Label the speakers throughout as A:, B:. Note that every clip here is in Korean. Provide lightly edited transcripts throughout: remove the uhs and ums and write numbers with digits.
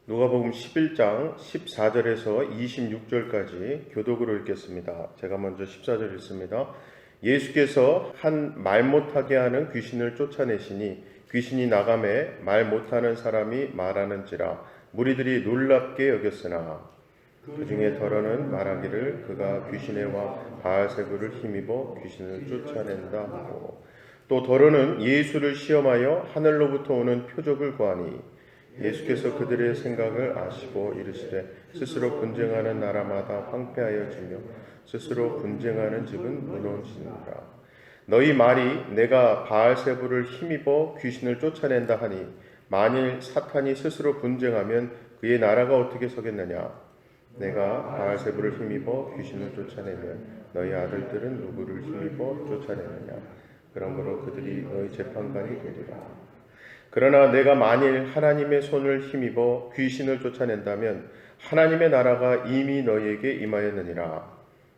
A: 누가복음 11장 14절에서 26절까지 교독으로 읽겠습니다. 제가 먼저 14절 읽습니다. 예수께서 한 말 못하게 하는 귀신을 쫓아내시니 귀신이 나가매 말 못하는 사람이 말하는지라 무리들이 놀랍게 여겼으나 그 중에 더러는 말하기를 그가 귀신의 왕 바알세불을 힘입어 귀신을 쫓아낸다 하고, 또 더러는 예수를 시험하여 하늘로부터 오는 표적을 구하니 예수께서 그들의 생각을 아시고 이르시되 스스로 분쟁하는 나라마다 황폐하여지며 스스로 분쟁하는 집은 무너지느니라. 너희 말이 내가 바알세불을 힘입어 귀신을 쫓아낸다 하니 만일 사탄이 스스로 분쟁하면 그의 나라가 어떻게 서겠느냐. 내가 바알세불을 힘입어 귀신을 쫓아내면 너희 아들들은 누구를 힘입어 쫓아내느냐. 그러므로 그들이 너희 재판관이 되리라. 그러나 내가 만일 하나님의 손을 힘입어 귀신을 쫓아낸다면 하나님의 나라가 이미 너희에게 임하였느니라.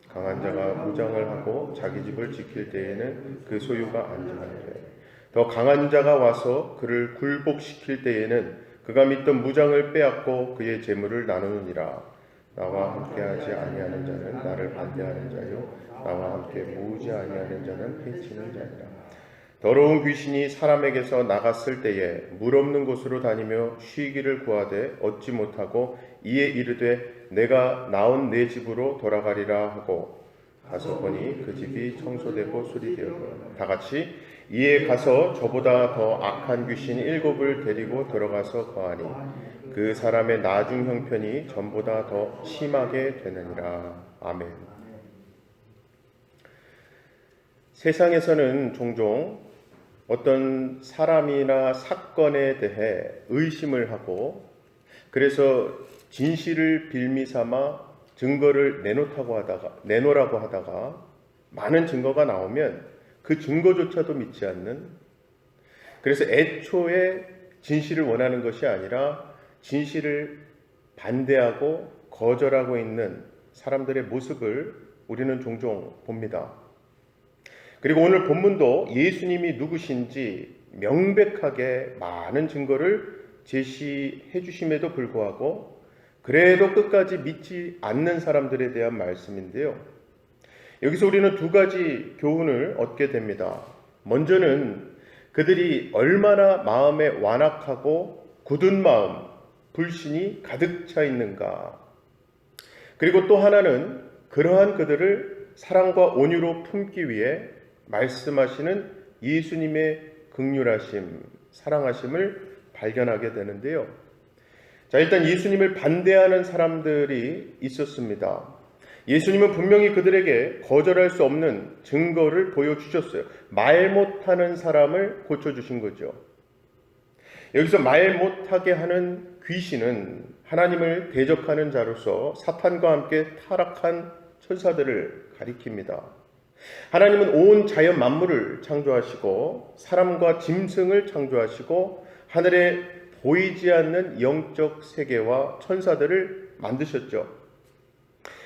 A: 강한 자가 무장을 하고 자기 집을 지킬 때에는 그 소유가 안전하되 더 강한 자가 와서 그를 굴복시킬 때에는 그가 믿던 무장을 빼앗고 그의 재물을 나누느니라. 나와 함께하지 아니하는 자는 나를 반대하는 자요 나와 함께 모으지 아니하는 자는 해치는 자니라. 더러운 귀신이 사람에게서 나갔을 때에 물 없는 곳으로 다니며 쉬기를 구하되 얻지 못하고 이에 이르되 내가 나온 내 집으로 돌아가리라 하고 가서 보니 그 집이 청소되고 수리되었더라. 다 같이 이에 가서 저보다 더 악한 귀신 7을 데리고 들어가서 거하니 그 사람의 나중 형편이 전보다 더 심하게 되느니라. 아멘. 세상에서는 종종 어떤 사람이나 사건에 대해 의심을 하고 그래서 진실을 빌미삼아 증거를 내놓으라고 하다가 많은 증거가 나오면 그 증거조차도 믿지 않는, 그래서 애초에 진실을 원하는 것이 아니라 진실을 반대하고 거절하고 있는 사람들의 모습을 우리는 종종 봅니다. 그리고 오늘 본문도 예수님이 누구신지 명백하게 많은 증거를 제시해 주심에도 불구하고 그래도 끝까지 믿지 않는 사람들에 대한 말씀인데요. 여기서 우리는 두 가지 교훈을 얻게 됩니다. 먼저는 그들이 얼마나 마음에 완악하고 굳은 마음, 불신이 가득 차 있는가. 그리고 또 하나는 그러한 그들을 사랑과 온유로 품기 위해 말씀하시는 예수님의 긍휼하심, 사랑하심을 발견하게 되는데요. 자, 일단 예수님을 반대하는 사람들이 있었습니다. 예수님은 분명히 그들에게 거절할 수 없는 증거를 보여주셨어요. 말 못하는 사람을 고쳐주신 거죠. 여기서 말 못하게 하는 귀신은 하나님을 대적하는 자로서 사탄과 함께 타락한 천사들을 가리킵니다. 하나님은 온 자연 만물을 창조하시고 사람과 짐승을 창조하시고 하늘에 보이지 않는 영적 세계와 천사들을 만드셨죠.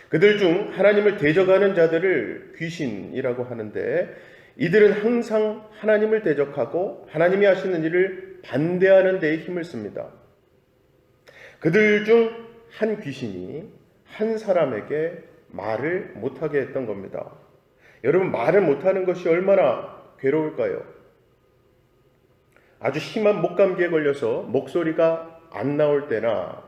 A: 그들 중 하나님을 대적하는 자들을 귀신이라고 하는데 이들은 항상 하나님을 대적하고 하나님이 하시는 일을 반대하는 데에 힘을 씁니다. 그들 중 한 귀신이 한 사람에게 말을 못하게 했던 겁니다. 여러분, 말을 못하는 것이 얼마나 괴로울까요? 아주 심한 목감기에 걸려서 목소리가 안 나올 때나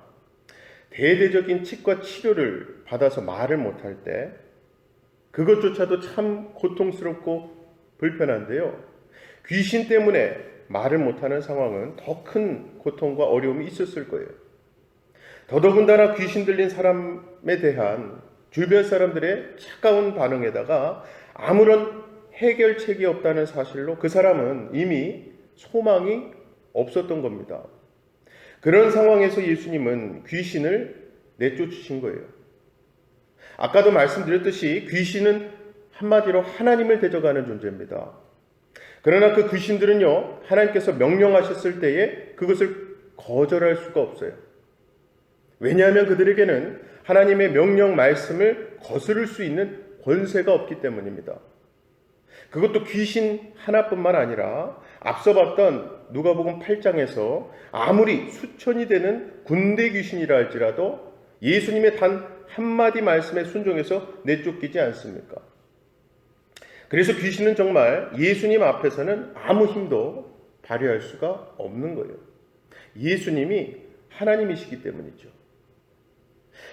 A: 대대적인 치과 치료를 받아서 말을 못할 때 그것조차도 참 고통스럽고 불편한데요. 귀신 때문에 말을 못하는 상황은 더 큰 고통과 어려움이 있었을 거예요. 더더군다나 귀신 들린 사람에 대한 주변 사람들의 차가운 반응에다가 아무런 해결책이 없다는 사실로 그 사람은 이미 소망이 없었던 겁니다. 그런 상황에서 예수님은 귀신을 내쫓으신 거예요. 아까도 말씀드렸듯이 귀신은 한마디로 하나님을 대적하는 존재입니다. 그러나 그 귀신들은요, 하나님께서 명령하셨을 때에 그것을 거절할 수가 없어요. 왜냐하면 그들에게는 하나님의 명령 말씀을 거스를 수 있는 권세가 없기 때문입니다. 그것도 귀신 하나뿐만 아니라 앞서 봤던 누가복음 8장에서 아무리 수천이 되는 군대 귀신이라 할지라도 예수님의 단 한마디 말씀에 순종해서 내쫓기지 않습니까? 그래서 귀신은 정말 예수님 앞에서는 아무 힘도 발휘할 수가 없는 거예요. 예수님이 하나님이시기 때문이죠.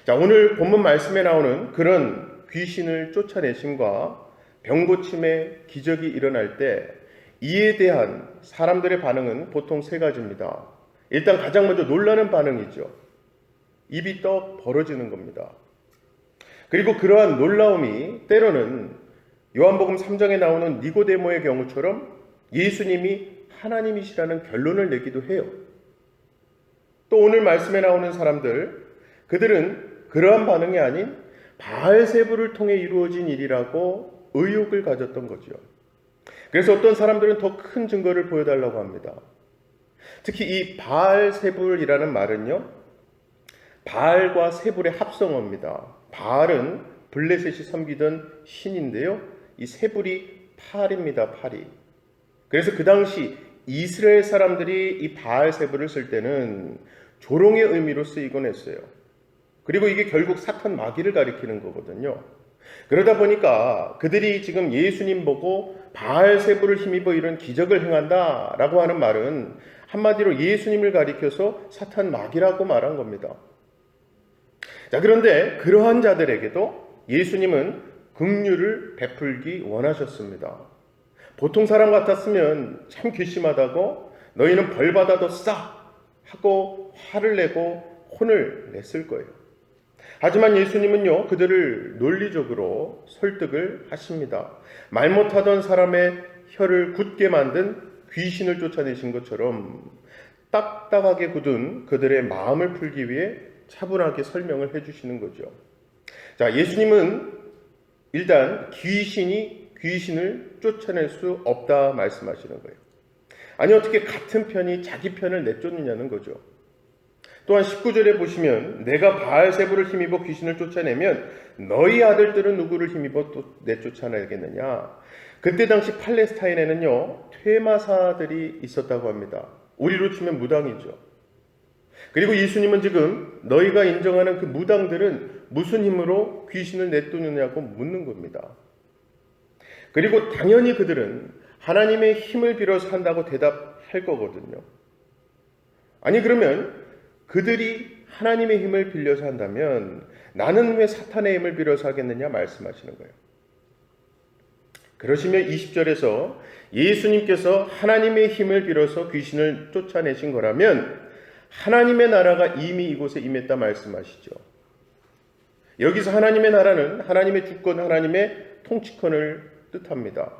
A: 자, 오늘 본문 말씀에 나오는 그런 귀신을 쫓아내심과 병고침의 기적이 일어날 때 이에 대한 사람들의 반응은 보통 세 가지입니다. 일단 가장 먼저 놀라는 반응이죠. 입이 떡 벌어지는 겁니다. 그리고 그러한 놀라움이 때로는 요한복음 3장에 나오는 니고데모의 경우처럼 예수님이 하나님이시라는 결론을 내기도 해요. 또 오늘 말씀에 나오는 사람들, 그들은 그러한 반응이 아닌 바알세불을 통해 이루어진 일이라고 의혹을 가졌던 거죠. 그래서 어떤 사람들은 더 큰 증거를 보여달라고 합니다. 특히 이 바알세불이라는 말은요, 바알과 세불의 합성어입니다. 바알은 블레셋이 섬기던 신인데요, 이 세불이 팔입니다. 팔이. 그래서 그 당시 이스라엘 사람들이 이 바알세불을 쓸 때는 조롱의 의미로 쓰이곤 했어요. 그리고 이게 결국 사탄 마귀를 가리키는 거거든요. 그러다 보니까 그들이 지금 예수님 보고 바알세불을 힘입어 이런 기적을 행한다라고 하는 말은 한마디로 예수님을 가리켜서 사탄 마귀라고 말한 겁니다. 자, 그런데 그러한 자들에게도 예수님은 긍휼을 베풀기 원하셨습니다. 보통 사람 같았으면 참 괘씸하다고 너희는 벌받아도 싸 하고 화를 내고 혼을 냈을 거예요. 하지만 예수님은요, 그들을 논리적으로 설득을 하십니다. 말 못하던 사람의 혀를 굳게 만든 귀신을 쫓아내신 것처럼 딱딱하게 굳은 그들의 마음을 풀기 위해 차분하게 설명을 해주시는 거죠. 자, 예수님은 일단 귀신이 귀신을 쫓아낼 수 없다 말씀하시는 거예요. 아니, 어떻게 같은 편이 자기 편을 내쫓느냐는 거죠. 또한 19절에 보시면 내가 바알세불을 힘입어 귀신을 쫓아내면 너희 아들들은 누구를 힘입어 또 내쫓아내겠느냐. 그때 당시 팔레스타인에는요, 퇴마사들이 있었다고 합니다. 우리로 치면 무당이죠. 그리고 예수님은 지금 너희가 인정하는 그 무당들은 무슨 힘으로 귀신을 내쫓느냐고 묻는 겁니다. 그리고 당연히 그들은 하나님의 힘을 빌어서 한다고 대답할 거거든요. 아니, 그러면 그들이 하나님의 힘을 빌려서 한다면 나는 왜 사탄의 힘을 빌어서 하겠느냐 말씀하시는 거예요. 그러시면 20절에서 예수님께서 하나님의 힘을 빌어서 귀신을 쫓아내신 거라면 하나님의 나라가 이미 이곳에 임했다 말씀하시죠. 여기서 하나님의 나라는 하나님의 주권, 하나님의 통치권을 뜻합니다.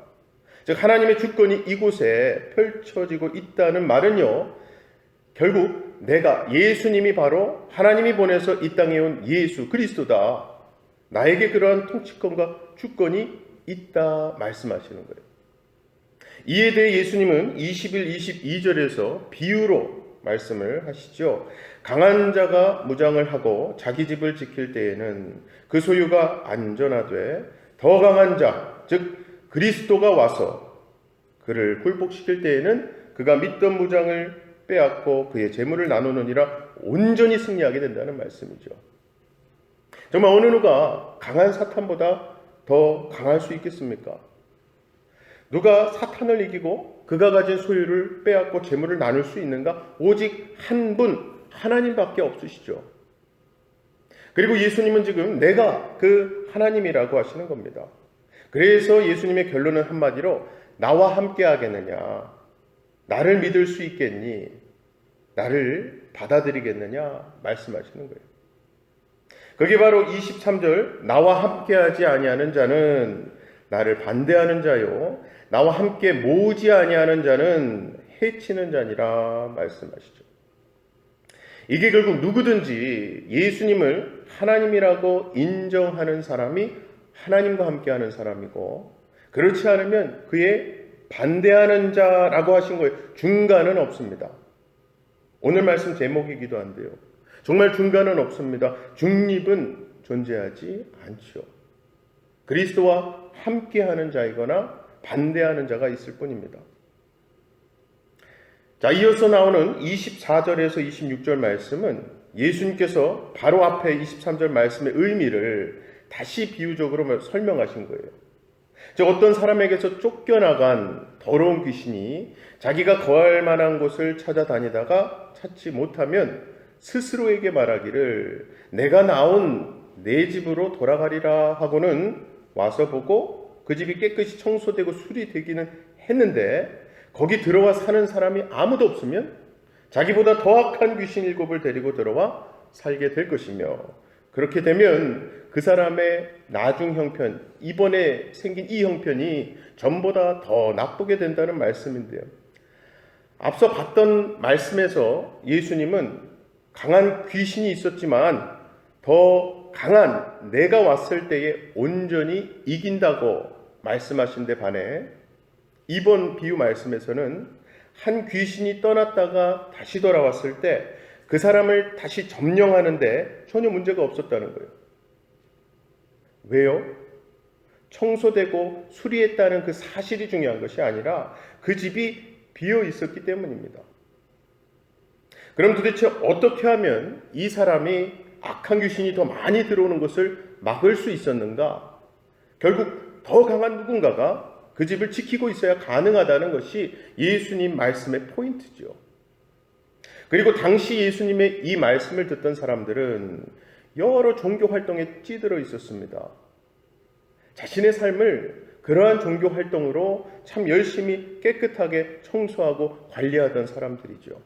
A: 즉 하나님의 주권이 이곳에 펼쳐지고 있다는 말은요, 결국 내가 예수님이 바로 하나님이 보내서 이 땅에 온 예수 그리스도다. 나에게 그러한 통치권과 주권이 있다 말씀하시는 거예요. 이에 대해 예수님은 21, 22절에서 비유로 말씀을 하시죠. 강한 자가 무장을 하고 자기 집을 지킬 때에는 그 소유가 안전하되 더 강한 자, 즉 그리스도가 와서 그를 굴복시킬 때에는 그가 믿던 무장을 빼앗고 그의 재물을 나누느니라 온전히 승리하게 된다는 말씀이죠. 정말 어느 누가 강한 사탄보다 더 강할 수 있겠습니까? 누가 사탄을 이기고 그가 가진 소유를 빼앗고 재물을 나눌 수 있는가? 오직 한 분, 하나님밖에 없으시죠. 그리고 예수님은 지금 내가 그 하나님이라고 하시는 겁니다. 그래서 예수님의 결론은 한마디로 나와 함께 하겠느냐? 나를 믿을 수 있겠니? 나를 받아들이겠느냐? 말씀하시는 거예요. 그게 바로 23절 나와 함께 하지 아니하는 자는 나를 반대하는 자요 나와 함께 모으지 아니하는 자는 해치는 자니라 말씀하시죠. 이게 결국 누구든지 예수님을 하나님이라고 인정하는 사람이 하나님과 함께하는 사람이고 그렇지 않으면 그의 반대하는 자라고 하신 거예요. 중간은 없습니다. 오늘 말씀 제목이기도 한데요. 정말 중간은 없습니다. 중립은 존재하지 않죠. 그리스도와 함께하는 자이거나 반대하는 자가 있을 뿐입니다. 자, 이어서 나오는 24절에서 26절 말씀은 예수님께서 바로 앞에 23절 말씀의 의미를 다시 비유적으로 설명하신 거예요. 즉, 어떤 사람에게서 쫓겨나간 더러운 귀신이 자기가 거할 만한 곳을 찾아다니다가 찾지 못하면 스스로에게 말하기를 내가 나온 내 집으로 돌아가리라 하고는 와서 보고 그 집이 깨끗이 청소되고 수리되기는 했는데 거기 들어와 사는 사람이 아무도 없으면 자기보다 더 악한 귀신 7을 데리고 들어와 살게 될 것이며, 그렇게 되면 그 사람의 나중 형편, 이번에 생긴 이 형편이 전보다 더 나쁘게 된다는 말씀인데요. 앞서 봤던 말씀에서 예수님은 강한 귀신이 있었지만 더 강한 내가 왔을 때에 온전히 이긴다고 말씀하신 데 반해 이번 비유 말씀에서는 한 귀신이 떠났다가 다시 돌아왔을 때 그 사람을 다시 점령하는데 전혀 문제가 없었다는 거예요. 왜요? 청소되고 수리했다는 그 사실이 중요한 것이 아니라 그 집이 비어 있었기 때문입니다. 그럼 도대체 어떻게 하면 이 사람이 악한 귀신이 더 많이 들어오는 것을 막을 수 있었는가? 결국 더 강한 누군가가 그 집을 지키고 있어야 가능하다는 것이 예수님 말씀의 포인트죠. 그리고 당시 예수님의 이 말씀을 듣던 사람들은 여러 종교 활동에 찌들어 있었습니다. 자신의 삶을 그러한 종교 활동으로 참 열심히 깨끗하게 청소하고 관리하던 사람들이죠.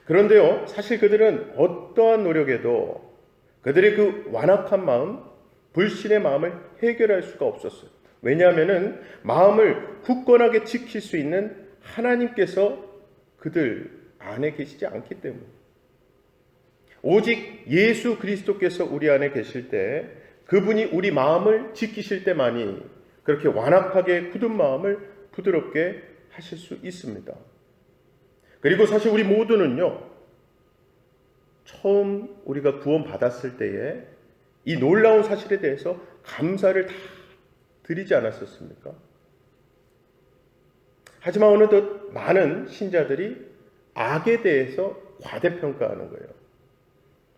A: 그런데요, 사실 그들은 어떠한 노력에도 그들의 그 완악한 마음, 불신의 마음을 해결할 수가 없었어요. 왜냐하면 마음을 굳건하게 지킬 수 있는 하나님께서 그들 안에 계시지 않기 때문에. 오직 예수 그리스도께서 우리 안에 계실 때 그분이 우리 마음을 지키실 때만이 그렇게 완악하게 굳은 마음을 부드럽게 하실 수 있습니다. 그리고 사실 우리 모두는요, 처음 우리가 구원받았을 때에 이 놀라운 사실에 대해서 감사를 다 드리지 않았었습니까? 하지만 어느덧 많은 신자들이 악에 대해서 과대평가하는 거예요.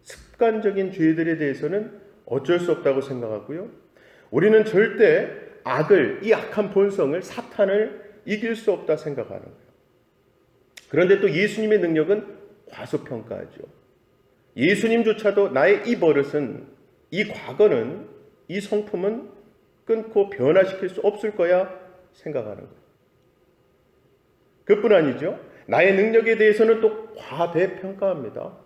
A: 습관적인 죄들에 대해서는 어쩔 수 없다고 생각하고요. 우리는 절대 악을, 이 악한 본성을, 사탄을 이길 수 없다 생각하는 거예요. 그런데 또 예수님의 능력은 과소평가하죠. 예수님조차도 나의 이 버릇은, 이 과거는, 이 성품은 끊고 변화시킬 수 없을 거야 생각하는 거예요. 그뿐 아니죠. 나의 능력에 대해서는 또 과대평가합니다.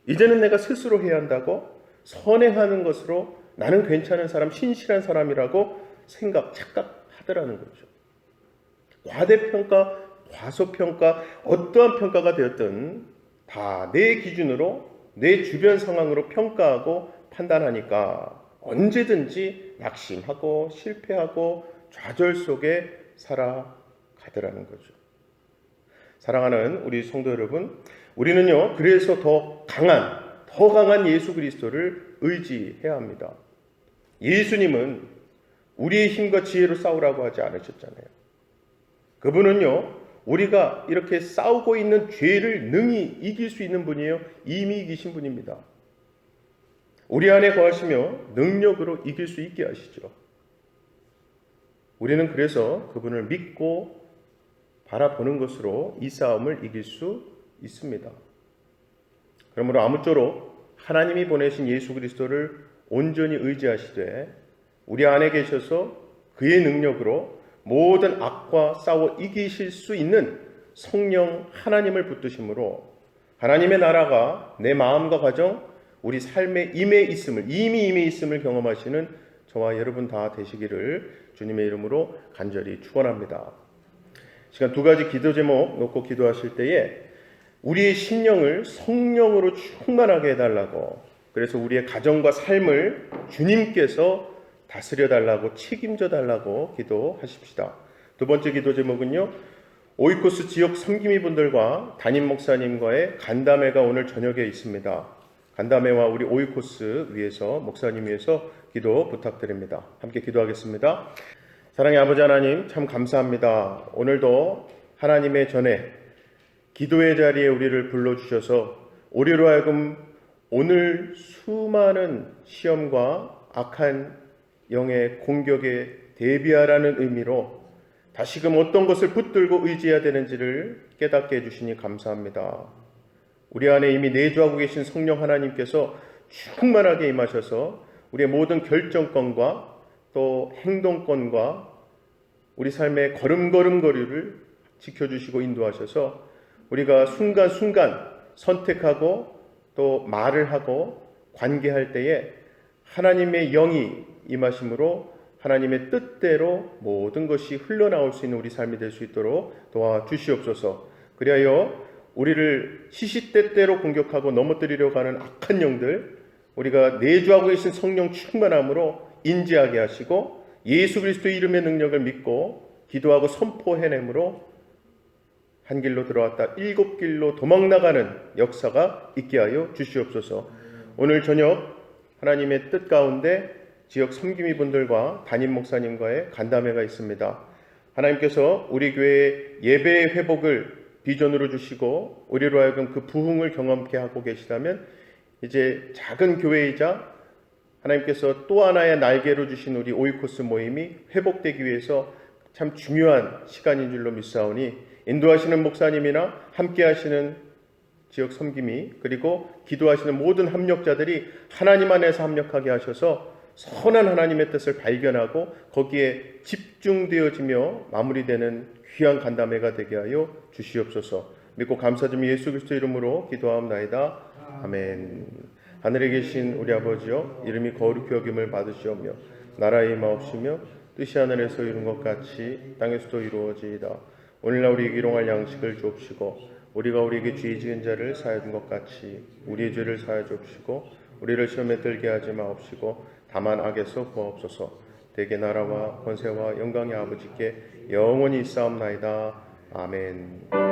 A: 이제는 내가 스스로 해야 한다고, 선행하는 것으로 나는 괜찮은 사람, 신실한 사람이라고 착각하더라는 거죠. 과대평가, 과소평가, 어떠한 평가가 되었든 다 내 기준으로, 내 주변 상황으로 평가하고 판단하니까 언제든지 낙심하고 실패하고 좌절 속에 살아가더라는 거죠. 사랑하는 우리 성도 여러분, 우리는요, 그래서 더 강한 예수 그리스도를 의지해야 합니다. 예수님은 우리의 힘과 지혜로 싸우라고 하지 않으셨잖아요. 그분은요, 우리가 이렇게 싸우고 있는 죄를 능히 이길 수 있는 분이에요. 이미 이기신 분입니다. 우리 안에 거하시며 능력으로 이길 수 있게 하시죠. 우리는 그래서 그분을 믿고 바라보는 것으로 이 싸움을 이길 수 있습니다. 그러므로 아무쪼록 하나님이 보내신 예수 그리스도를 온전히 의지하시되 우리 안에 계셔서 그의 능력으로 모든 악과 싸워 이기실 수 있는 성령 하나님을 붙드심으로 하나님의 나라가 내 마음과 가정, 우리 삶에 이미 임해 있음을 경험하시는 저와 여러분 다 되시기를 주님의 이름으로 간절히 축원합니다. 시간 두 가지 기도 제목 놓고 기도하실 때에 우리의 심령을 성령으로 충만하게 해달라고, 그래서 우리의 가정과 삶을 주님께서 다스려 달라고, 책임져 달라고 기도하십시다. 두 번째 기도 제목은요, 오이코스 지역 섬김이 분들과 담임 목사님과의 간담회가 오늘 저녁에 있습니다. 간담회와 우리 오이코스 위해서, 목사님 위해서 기도 부탁드립니다. 함께 기도하겠습니다. 사랑의 아버지 하나님, 참 감사합니다. 오늘도 하나님의 전에 기도의 자리에 우리를 불러주셔서 우리로 하여금 오늘 수많은 시험과 악한 영의 공격에 대비하라는 의미로 다시금 어떤 것을 붙들고 의지해야 되는지를 깨닫게 해주시니 감사합니다. 우리 안에 이미 내주하고 계신 성령 하나님께서 충만하게 임하셔서 우리의 모든 결정권과 또 행동권과 우리 삶의 걸음걸음거리를 지켜주시고 인도하셔서 우리가 순간순간 선택하고 또 말을 하고 관계할 때에 하나님의 영이 임하심으로 하나님의 뜻대로 모든 것이 흘러나올 수 있는 우리 삶이 될 수 있도록 도와주시옵소서. 그리하여 우리를 시시때때로 공격하고 넘어뜨리려고 하는 악한 영들, 우리가 내주하고 계신 성령 충만함으로 인지하게 하시고 예수 그리스도의 이름의 능력을 믿고 기도하고 선포해내므로 한 길로 들어왔다 7길로 도망나가는 역사가 있게 하여 주시옵소서. 오늘 저녁 하나님의 뜻 가운데 지역 섬김이 분들과 담임 목사님과의 간담회가 있습니다. 하나님께서 우리 교회의 예배의 회복을 비전으로 주시고 우리로 하여금 그 부흥을 경험케 하고 계시다면 이제 작은 교회이자 하나님께서 또 하나의 날개로 주신 우리 오이코스 모임이 회복되기 위해서 참 중요한 시간인 줄로 믿사오니 인도하시는 목사님이나 함께 하시는 지역 섬김이 그리고 기도하시는 모든 합력자들이 하나님 안에서 합력하게 하셔서 선한 하나님의 뜻을 발견하고 거기에 집중되어지며 마무리되는 귀한 간담회가 되게 하여 주시옵소서. 믿고 감사드리며 예수 그리스도 이름으로 기도하옵나이다. 아멘. 하늘에 계신 우리 아버지여, 이름이 거룩히 여김을 받으시오며 나라의 임하옵시며 뜻이 하늘에서 이룬 것 같이 땅에서도 이루어지이다. 오늘날 우리에게 일용할 양식을 주옵시고 우리가 우리에게 죄 지은 자를 사하여 준 것 같이 우리의 죄를 사하여 주옵시고 우리를 시험에 들게 하지 마옵시고 다만 악에서 구하옵소서. 대개 나라와 권세와 영광의 아버지께 영원히 있사옵나이다. 아멘.